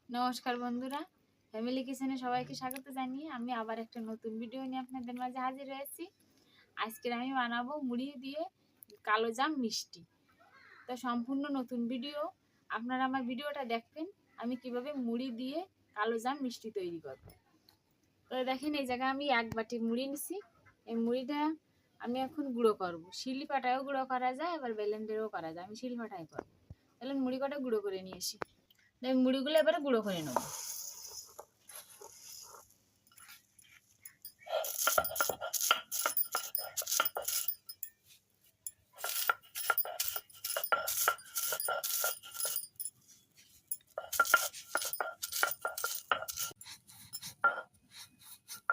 নমস্কার বন্ধুরা, ফ্যামিলি কিচেনে সবাইকে স্বাগত জানিয়ে আমি আবার একটা নতুন ভিডিও নিয়ে আপনাদের মাঝে হাজির হয়েছি। আজকে আমি বানাবো মুড়ি দিয়ে কালো জাম মিষ্টি। তো সম্পূর্ণ নতুন ভিডিও, আপনারা আমার ভিডিওটা দেখবেন আমি কিভাবে মুড়ি দিয়ে কালো জাম মিষ্টি তৈরি করব। তো দেখেন, এই জায়গায় আমি 1 বাটি মুড়ি নিছি। এই মুড়িটা আমি এখন গুঁড়ো করব। শিলপাটায়ও গুঁড়ো করা যায়, আবার ব্লেন্ডারেও করা যায়। আমি শিলপাটায় করব। তাহলে মুড়ি কটা গুঁড়ো করে নিয়ে আসি। মুড়িগুলো এবারে গুঁড়ো করে নেব।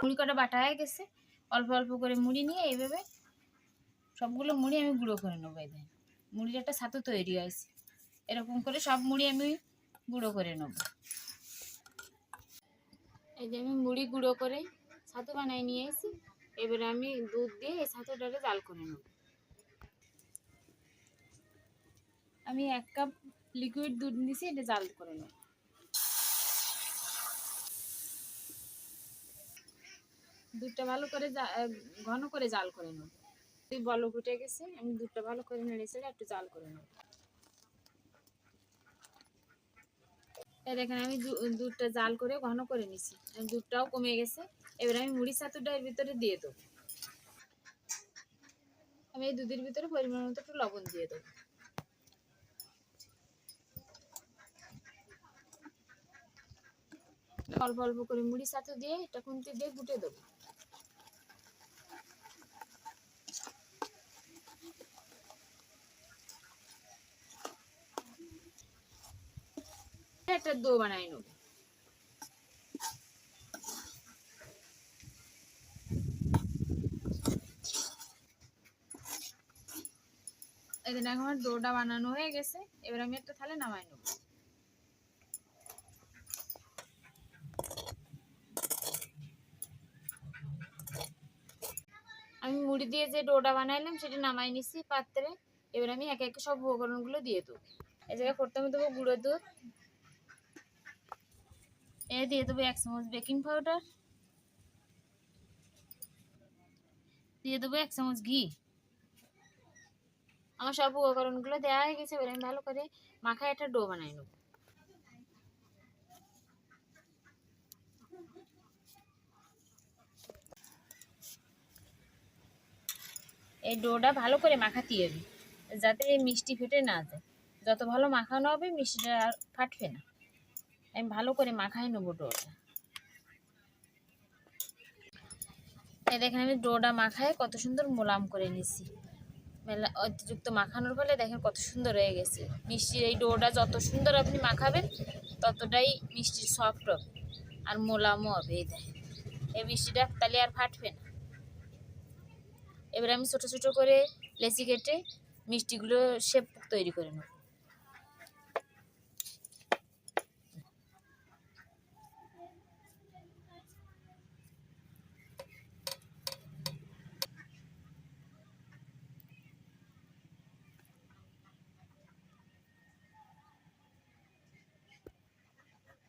মুড়ি কটা বাটা হয়ে গেছে। অল্প অল্প করে মুড়ি নিয়ে এইভাবে সবগুলো মুড়ি আমি গুঁড়ো করে নেবো। এই দেখেন, মুড়ির একটা ছাতু তৈরি হয়েছে। এরকম করে সব মুড়ি আমি গুঁড়ো করে নেব। এই যে আমি মুড়ি গুঁড়ো করে ছাতু বানাই নিয়ে এসেছি। এবারে আমি দুধ দিয়ে এই ছাতুটাকে জাল করে নেব। আমি 1 কাপ লিকুইড দুধ নিয়েছি, এটা জাল করে নেব। দুধটা ভালো করে ঘন করে জাল করে নেব। বলক উঠে গেছে, আমি দুধটা ভালো করে নেড়ে চেড়ে একটু জাল করে নেব। এই দেখেন, আমি দুধটা জাল করে ঘন করে নিছি। দুধটাও কমে গেছে। এবার আমি মুড়ি ছাতুটা এর ভিতরে দিয়ে দেবো। আমি এই দুধের ভিতরে পরিমাণ মতো একটু লবণ দিয়ে দেবো। অল্প অল্প করে মুড়ি ছাতু দিয়ে এটা খুন্তি দিয়ে গুটে দেবো। একটা ডো বানাই নেব। এদিন আমার ডোটা বানানো হয়ে গেছে। এবার আমি একটা থালে নামাই নেব। আমি মুড়ি দিয়ে যে ডোটা বানাইলাম সেটা নামাই নিছি পাত্রে। এবার আমি একে একে সব উপকরণগুলো দিয়ে দেবো। এই জায়গায় প্রথমে দেবো গুঁড়ো দুধ। দিয়ে দেবো 1 চামচ বেকিং পাউডার। দিয়ে দেবো 1 চামচ ঘি। আমার সব উপকরণগুলো দেওয়া হয়ে গেছে। এবার আমি ভালো করে মাখায় একটা ডো বানাই নেব। এই ডোটা ভালো করে মাখাতে হবে যাতে মিষ্টি ফেটে না যায়। যত ভালো মাখানো হবে মিষ্টিটা আর ফাটবে না। আমি ভালো করে মাখাই নেবো ডোটা। এই দেখেন, আমি ডোটা মাখায় কত সুন্দর মোলাম করে নিছি। মেলা অতিরিক্ত মাখানোর ফলে দেখেন কত সুন্দর হয়ে গেছে। মিষ্টির এই ডোটা যত সুন্দর আপনি মাখাবেন ততটাই মিষ্টির সফট হবে আর মোলামও হবে। এই দেখেন, এই মিষ্টিটা তাহলে আর ফাটবে না। এবার আমি ছোট ছোট করে লেচি কেটে মিষ্টিগুলো শেপ তৈরি করে নেব।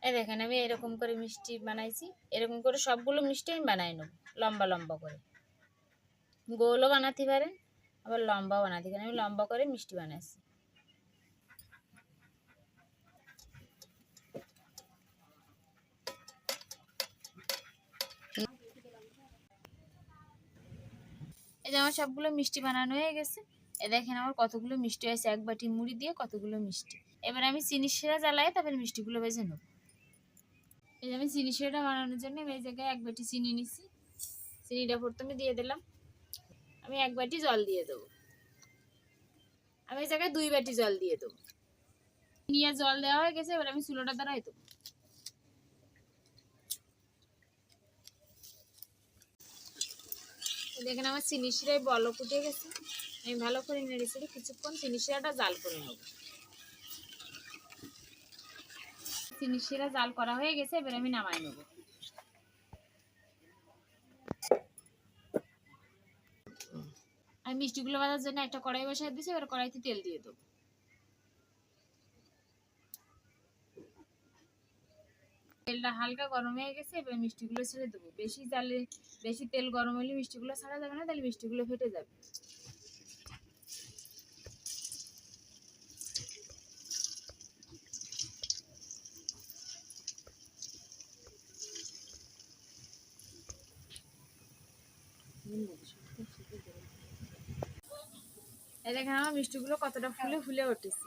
এই দেখেন, আমি এরকম করে মিষ্টি বানাইছি। এরকম করে সবগুলো মিষ্টি আমি বানাই নেব লম্বা লম্বা করে। গোলও বানাতে পারেন, আবার লম্বাও বানাতে পারেন। আমি লম্বা করে মিষ্টি বানাইছি। এই যে আমার সবগুলো মিষ্টি বানানো হয়ে গেছে। এ দেখেন আমার কতগুলো মিষ্টি হয়েছে 1 বাটি মুড়ি দিয়ে কতগুলো মিষ্টি। এবার আমি চিনি শিরা জ্বালাই, তারপরে মিষ্টিগুলো ভেজে নেব। এই যে আমি চিনি শিরাটা বানানোর জন্য এই জায়গায় 1 বাটি চিনি নিছি। চিনিটা প্রথমে দিয়ে দিলাম। আমি 1 বাটি জল দিয়ে দেবো। আমি এই জায়গায় 2 বাটি জল দিয়ে দেবো। নিয়ে জল দেওয়া হয়ে গেছে। এবার আমি চুলোটা ধরাই দেবো। দেখেন আমার চিনি শিরায় বলক উঠে গেছে। আমি ভালো করে নেড়ে চেড়ে কিছুক্ষণ চিনি শিরাটা জাল করে নেব। চিনি শিরা জাল করা হয়ে গেছে। এবার আমি নামাই নেব। আমি মিষ্টিগুলো ভাজার জন্য একটা কড়াই বসাই দিয়েছি। এবার কড়াইতে তেল দিয়ে দেবো। তেলটা হালকা গরম হয়ে গেছে, এবার মিষ্টিগুলো ছেড়ে দেবো। বেশি তেল গরম হলে মিষ্টিগুলো ছাড়া যাবে না, তাহলে মিষ্টিগুলো ফেটে যাবে। এই দেখেন আমার মিষ্টিগুলো কতটা ফুলে ফুলে উঠেছে,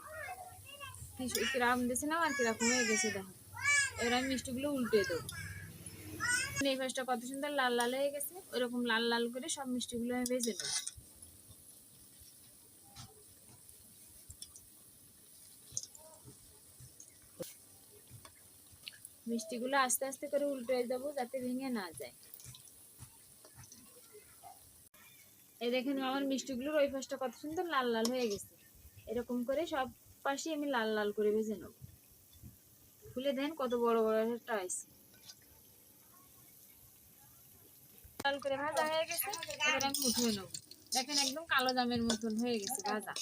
কিরকম দিয়েছে না আর কিরকম হয়ে গেছে দেখো। এবার আমি মিষ্টিগুলো উল্টে দেবো। এই পাশটা কত সুন্দর লাল লাল হয়ে গেছে, ওইরকম লাল লাল করে সব মিষ্টিগুলো আমি ভেজে নেব। মিষ্টিগুলো আস্তে আস্তে করে উল্টে দেবো যাতে ভেঙে না যায়। এই দেখেন আমার মিষ্টিগুলোর ওই পাশটা কত সুন্দর লাল লাল হয়ে গেছে। এরকম করে সব পাশে আমি লাল লাল করে ভেজে নেব। খুলে দেন কত বড় বড় একটা হয়েছে। লাল করে ভাজা হয়ে গেছে, এবার আমি উঠিয়ে নেব। দেখেন একদম কালো জামের মতন হয়ে গেছে ভাজা।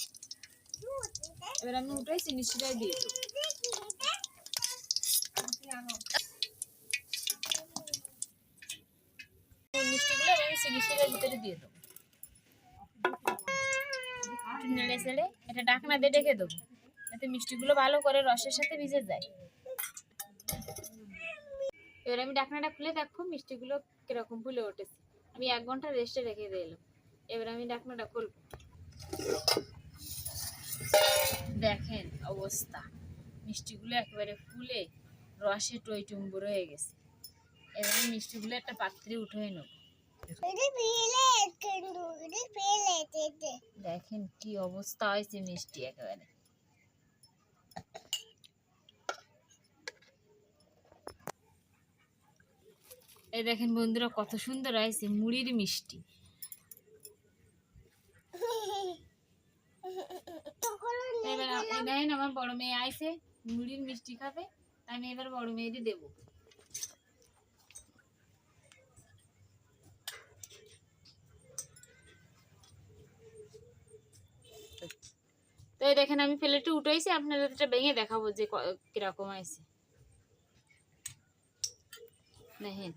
এবার আমি উঠে চিনি শিরায় দিয়ে দেবো। মিষ্টিগুলো আমি চিনি শিরার ভিতরে দিয়ে দেবো। নেড়ে ছেড়ে এটা ঢাকনা দিয়ে ঢেকে দেবো, যাতে মিষ্টিগুলো ভালো করে রসের সাথে ভিজে যায়। এবার আমি ঢাকনাটা খুলে দেখো মিষ্টিগুলো কিরকম ফুলে উঠেছে। আমি 1 ঘন্টা রেস্টে রেখে দিলাম। এবার আমি ঢাকনাটা খুলব। দেখেন অবস্থা, মিষ্টিগুলো একেবারে ফুলে রসে টইটুম্বুর হয়ে গেছে। এবার আমি মিষ্টিগুলো একটা পাত্রে উঠিয়ে নেব। দেখেন কি অবস্থা হয়েছে মিষ্টি একেবারে। এই দেখেন বন্ধুরা কত সুন্দর হয়েছে মুড়ির মিষ্টি। এবার দেখেন আমার বড় মেয়ে আইছে মুড়ির মিষ্টি খাবে, আমি এবার বড় মেয়েরই দেবো। তো এই দেখেন আমি প্লেটে উঠাইছি, আপনাদের এটা ভেঙে দেখাবো যে কিরকম হয়েছে। দেখেন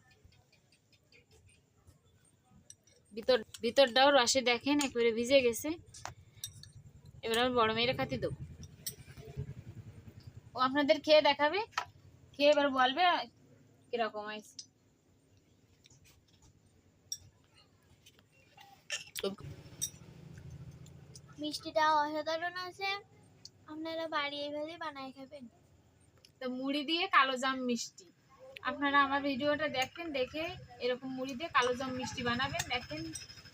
ভিতরটাও রসে দেখেন একবারে ভিজে গেছে। এবার আমি বড় মেয়েরা খাতে দেবো, ও আপনাদের খেয়ে দেখাবে, খেয়ে এবার বলবে কিরকম হয়েছে। মিষ্টিটা অসাধারণ আছে, আপনারা বাড়ি এইভাবে বানায় খাবেন। তো মুড়ি দিয়ে কালো জাম মিষ্টি, আপনারা আমার ভিডিওটা দেখেন, দেখে এরকম মুড়ি দিয়ে কালো জাম মিষ্টি বানাবেন। দেখেন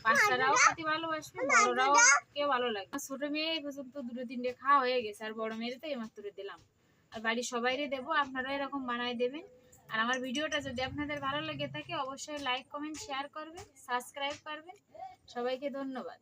বাচ্চারাও খেতে ভালোবাসবে, বড়রাও কেউ ভালো লাগে। ছোট মেয়ে এই পর্যন্ত 2-3টে খাওয়া হয়ে গেছে, আর বড় মেয়ের তো এইমাত্র দিলাম, আর বাড়ির সবাইরে দেবো। আপনারা এরকম বানায় দেবেন। আর আমার ভিডিওটা যদি আপনাদের ভালো লেগে থাকে অবশ্যই লাইক কমেন্ট শেয়ার করবেন, সাবস্ক্রাইব করবেন। সবাইকে ধন্যবাদ।